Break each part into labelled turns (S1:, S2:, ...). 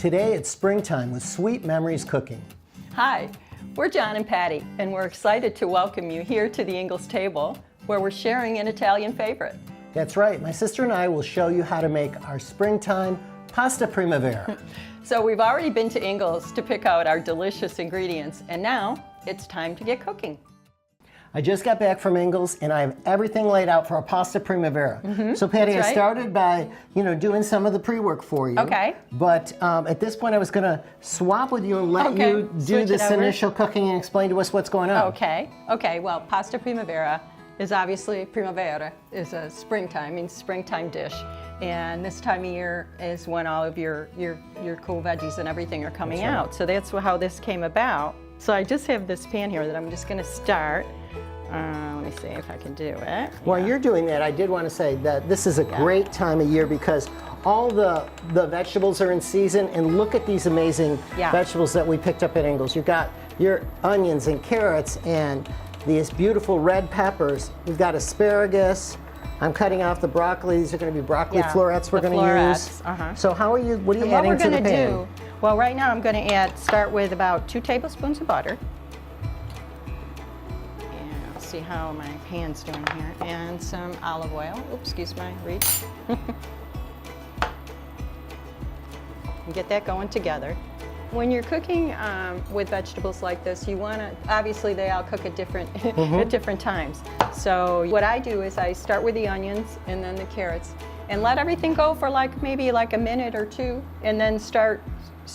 S1: Today it's springtime with Sweet Memories Cooking.
S2: Hi, we're John and Patty, and we're excited to welcome you here to the Ingles table, where we're sharing an Italian favorite.
S1: That's right, my sister and I will show you how to make our springtime pasta primavera.
S2: So we've already been to Ingles to pick out our delicious ingredients, and now it's time to get cooking.
S1: I just got back from Ingles and I have everything laid out for our pasta primavera. So Patty,
S2: That's right.
S1: I started by, doing some of the pre-work for you.
S2: Okay.
S1: But at this point I was going to swap with you and let you do
S2: Switch it
S1: this
S2: over.
S1: initial cooking and explain to us what's going on.
S2: Okay, well, pasta primavera is obviously, primavera is a springtime, means springtime dish. And this time of year is when all of your cool veggies and everything are coming out. So that's how this came about. So I just have this pan here that I'm just going to start. Let me see if I can do it.
S1: While you're doing that, I did want to say that this is a great time of year because all the vegetables are in season, and look at these amazing vegetables that we picked up at Ingles. You've got your onions and carrots and these beautiful red peppers. We've got asparagus. I'm cutting off the broccoli. These are going to be broccoli florets we're going to use. So what are you adding to the pan?
S2: Well, right now I'm going to start with about 2 tablespoons of butter. See how my pan's doing here, and some olive oil. Oops, excuse my reach. Get that going together. When you're cooking with vegetables like this, you want to, obviously they all cook at different at different times. So what I do is I start with the onions and then the carrots and let everything go for maybe a minute or two, and then start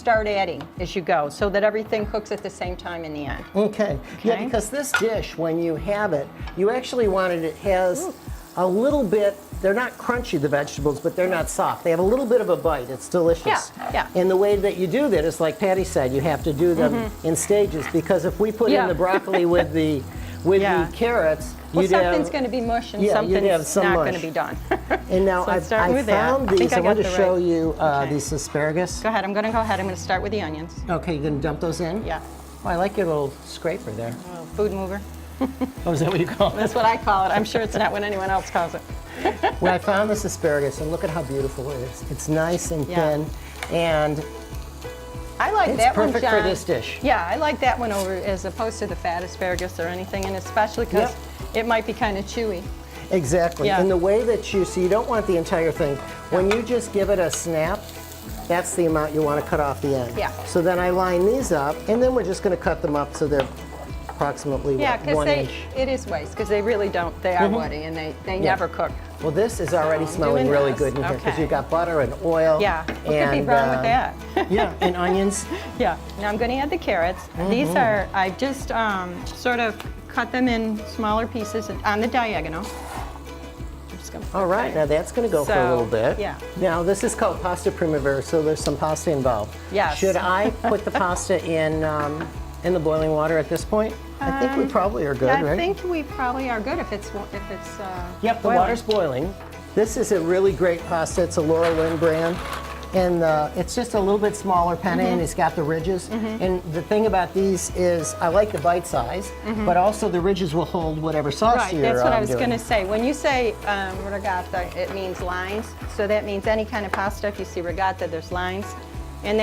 S2: adding as you go, so that everything cooks at the same time in the end.
S1: Okay. Yeah, because this dish, when you have it, you actually want it has a little bit, they're not crunchy, the vegetables, but they're not soft. They have a little bit of a bite. It's delicious.
S2: Yeah.
S1: And the way that you do that is like Patty said, you have to do them in stages, because if we put in the broccoli with the carrots,
S2: something's going to be mush and something's not going to be done.
S1: And now I found these. I wanted to show you these asparagus.
S2: Go ahead. I'm going to start with the onions.
S1: Okay, you're going to dump those in?
S2: Yeah.
S1: Oh, I like your little scraper there.
S2: Oh, food mover.
S1: Oh, is that what you call it?
S2: That's what I call it. I'm sure it's not what anyone else calls it.
S1: Well, I found this asparagus, and look at how beautiful it is. It's nice and thin, and
S2: I like that one,
S1: John. It's perfect for this dish.
S2: Yeah, I like that one over as opposed to the fat asparagus or anything, and especially because it might be kind of chewy.
S1: Exactly.
S2: Yeah.
S1: And the way that you don't want the entire thing. When you just give it a snap, that's the amount you want to cut off the end.
S2: Yeah.
S1: So then I line these up, and then we're just going to cut them up so they're approximately 1 inch.
S2: It is waste, because they really don't. They are woody, and they never cook.
S1: Well, this is already smelling really good in here because you've got butter and oil.
S2: Yeah, what could be wrong with that?
S1: Yeah, and onions.
S2: Yeah, now I'm going to add the carrots. These are, I just sort of cut them in smaller pieces on the diagonal.
S1: All right, now that's going to go for a little bit.
S2: Yeah.
S1: Now this is called pasta primavera, so there's some pasta involved.
S2: Yes.
S1: Should I put the pasta in the boiling water at this point? I think we probably are good, right?
S2: I think we probably are good if it's
S1: Yep, the water's boiling. This is a really great pasta. It's a Laura Lynn brand. And it's just a little bit smaller penne, and it's got the ridges. And the thing about these is I like the bite size, but also the ridges will hold whatever sauce you're doing.
S2: That's what I was going to say. When you say regatta, it means lines. So that means any kind of pasta. If you see regatta, there's lines. And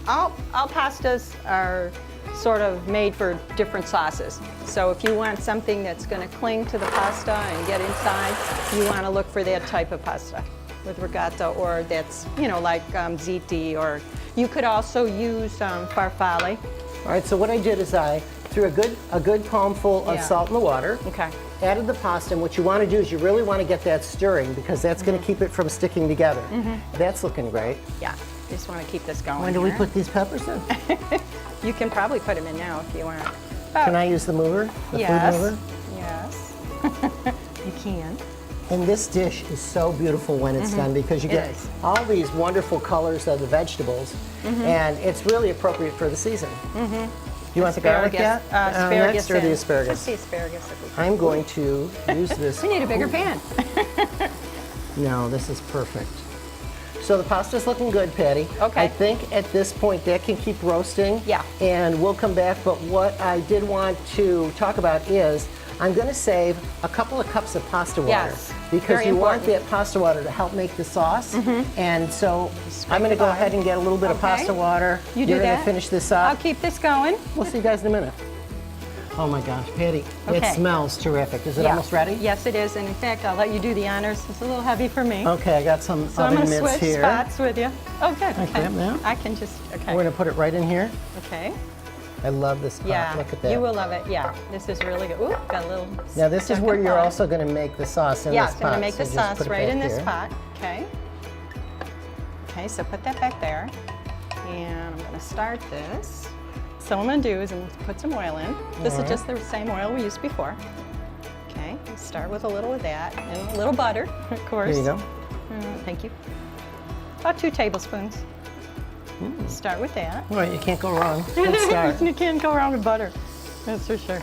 S2: all pastas are sort of made for different sauces. So if you want something that's going to cling to the pasta and get inside, you want to look for that type of pasta with regatta, or that's, like ziti, or you could also use farfalle.
S1: All right, so what I did is I threw a good palmful of salt in the water.
S2: Okay.
S1: Added the pasta, and what you want to do is you really want to get that stirring, because that's going to keep it from sticking together. That's looking great.
S2: Yeah, just want to keep this going.
S1: When do we put these peppers in?
S2: You can probably put them in now if you want.
S1: Can I use the mover? The food mover?
S2: Yes. You can.
S1: And this dish is so beautiful when it's done, because you get all these wonderful colors of the vegetables, and it's really appropriate for the season. You want the garlic yet?
S2: Asparagus
S1: or the asparagus?
S2: Just the asparagus.
S1: I'm going to use this.
S2: We need a bigger pan.
S1: No, this is perfect. So the pasta's looking good, Patty.
S2: Okay.
S1: I think at this point that can keep roasting.
S2: Yeah.
S1: And we'll come back, but what I did want to talk about is I'm going to save a couple of cups of pasta water.
S2: Yes,
S1: because
S2: very
S1: you want
S2: important.
S1: that pasta water to help make the sauce. And so I'm going to go ahead and get a little bit of pasta water.
S2: You do
S1: You're going
S2: that.
S1: to finish this
S2: I'll
S1: up.
S2: keep this going.
S1: We'll see you guys in a minute. Oh my gosh, Patty, it
S2: Okay.
S1: smells terrific. Is it
S2: Yeah.
S1: almost ready?
S2: Yes, it is. And in fact, I'll let you do the honors. It's a little heavy for me.
S1: Okay, I got some
S2: So I'm
S1: oven
S2: going to
S1: mitts
S2: switch
S1: here.
S2: spots with you. Oh, good.
S1: Like that now?
S2: I can just, okay.
S1: We're going to put it right in here.
S2: Okay.
S1: I love this pot.
S2: Yeah.
S1: Look at that.
S2: You will love it. Yeah. This is really good. Ooh, got a little.
S1: Now this is where you're also going to make the sauce in
S2: Yes,
S1: this pot.
S2: I'm going to make the
S1: so just
S2: sauce
S1: put it
S2: right
S1: back
S2: in this
S1: here.
S2: pot. Okay. Okay, so put that back there. And I'm going to start this. So what I'm going to do is I'm going to put some oil in. This is just the same oil we used before. Okay, we'll start with a little of that and a little butter, of course.
S1: Here you go.
S2: Thank you. About 2 tablespoons. Start with that.
S1: All right, you can't go wrong. Good start.
S2: You can't go wrong with butter. That's for sure.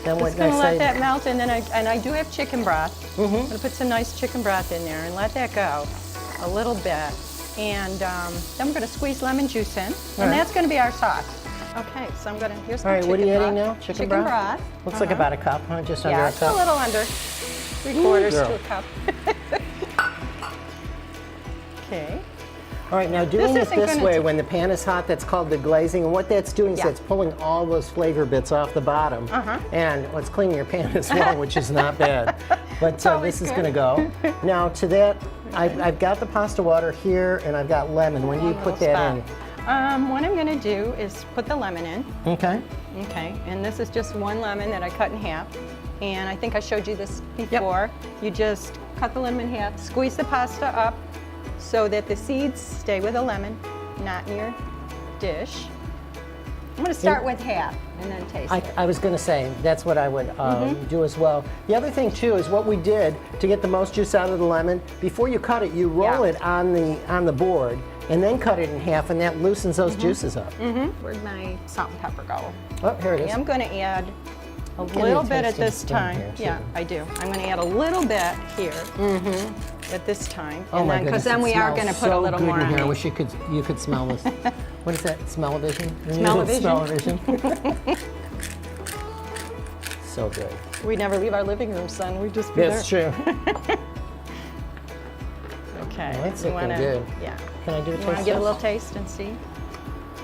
S1: Then
S2: Just
S1: what
S2: gonna
S1: I
S2: let
S1: say?
S2: that melt, and then I do have chicken broth. I'm gonna put some nice chicken broth in there and let that go a little bit. And then we're gonna squeeze lemon juice in, and
S1: right.
S2: that's gonna be our sauce. Okay, so I'm gonna, here's some
S1: All right,
S2: chicken
S1: what are you adding
S2: broth.
S1: now? Chicken broth? Looks like about a cup, huh? Just under
S2: Yeah,
S1: a
S2: it's a
S1: cup.
S2: little under 3/4 to
S1: girl.
S2: a cup. Okay.
S1: All right, now doing it
S2: isn't
S1: this
S2: gonna
S1: way,
S2: ta-
S1: when the pan is hot, that's called deglazing. And what that's doing is
S2: Yeah.
S1: it's pulling all those flavor bits off the bottom. And well, it's cleaning your pan as well, which is not bad. But
S2: Always
S1: this is
S2: good.
S1: going to go. Now to that, I've got the pasta water here, and I've got lemon. When do you put that in?
S2: What I'm gonna do is put the lemon in.
S1: Okay.
S2: Okay, and this is just 1 lemon that I cut in half. And I think I showed you this before. You just cut the lemon in half, squeeze the pasta up so that the seeds stay with the lemon, not in your dish. I'm gonna start with half and then taste it.
S1: I was going to say, that's what I would do as well. The other thing too is what we did to get the most juice out of the lemon, before you cut it, you roll it on the board and then cut it in half, and that loosens those juices up.
S2: Where'd my salt and pepper go?
S1: Oh, here it is.
S2: I'm gonna add a
S1: Give me
S2: little
S1: a
S2: bit at
S1: tasting
S2: this
S1: spoon
S2: time.
S1: here, too.
S2: Yeah, I do. I'm gonna add a little bit here at this time.
S1: Oh
S2: And
S1: my
S2: then,
S1: goodness,
S2: then
S1: it
S2: we are
S1: smells
S2: gonna put
S1: so
S2: a little
S1: good
S2: more
S1: in
S2: on
S1: here. I
S2: it.
S1: wish you could smell this. What is that? Smell-o-vision?
S2: Smell-o-vision.
S1: Smell-o-vision. So good.
S2: We never leave our living room, son. We just be
S1: That's
S2: there.
S1: true.
S2: Okay.
S1: Well, that's
S2: you
S1: looking
S2: wanna,
S1: good.
S2: Yeah.
S1: Can I do a
S2: You
S1: taste
S2: want to get a
S1: test?
S2: little taste and see?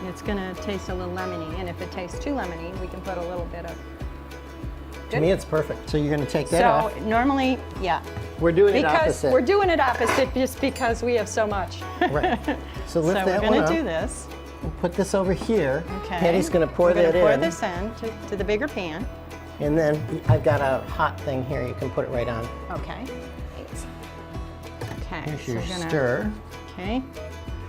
S2: It's gonna taste a little lemony, and if it tastes too lemony, we can put a little bit of.
S1: To me, it's perfect. So you're going to take that
S2: So
S1: off.
S2: normally, yeah.
S1: We're doing it
S2: Because
S1: opposite.
S2: we're doing it opposite just because we have so much.
S1: Right. So lift
S2: So
S1: that
S2: we're
S1: one
S2: gonna
S1: up.
S2: do this.
S1: We'll put this over here.
S2: Okay.
S1: Patty's going to pour
S2: We're
S1: that
S2: gonna pour
S1: in.
S2: this in to the bigger pan.
S1: And then I've got a hot thing here. You can put it right on.
S2: Okay. Okay.
S1: Here's
S2: so
S1: your
S2: we're gonna-
S1: stir.
S2: Okay.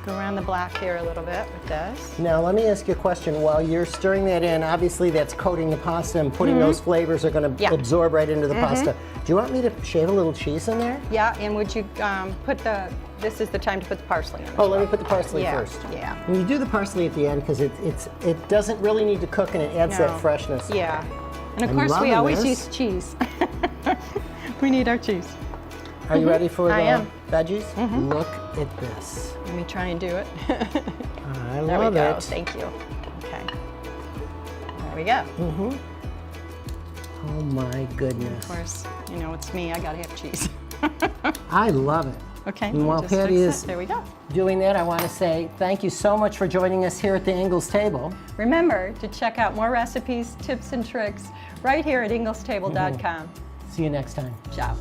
S2: Go around the block here a little bit with this.
S1: Now let me ask you a question. While you're stirring that in, obviously that's coating the pasta and putting those flavors are going to
S2: Yeah.
S1: absorb right into the pasta. Do you want me to shave a little cheese in there?
S2: Yeah, and would you put this is the time to put the parsley in. as
S1: Oh, let
S2: well.
S1: me put the parsley
S2: Yeah,
S1: first.
S2: yeah.
S1: And you do the parsley at the end because it doesn't really need to cook, and it adds
S2: No.
S1: that freshness.
S2: Yeah. And of
S1: I'm
S2: course, we
S1: loving
S2: always
S1: this.
S2: use cheese. We need our cheese.
S1: Are you ready for the
S2: I am.
S1: veggies? Look at this.
S2: Let me try and do it.
S1: I
S2: There
S1: love
S2: we go.
S1: it.
S2: Thank you. Okay. There we go.
S1: Oh my goodness.
S2: Of course, you know it's me. I gotta have cheese.
S1: I love it.
S2: Okay.
S1: And while
S2: just
S1: Patty
S2: fix
S1: is
S2: it. There we go.
S1: doing that, I want to say thank you so much for joining us here at the Ingles table.
S2: Remember to check out more recipes, tips, and tricks right here at inglestable.com.
S1: See you next time.
S2: Ciao.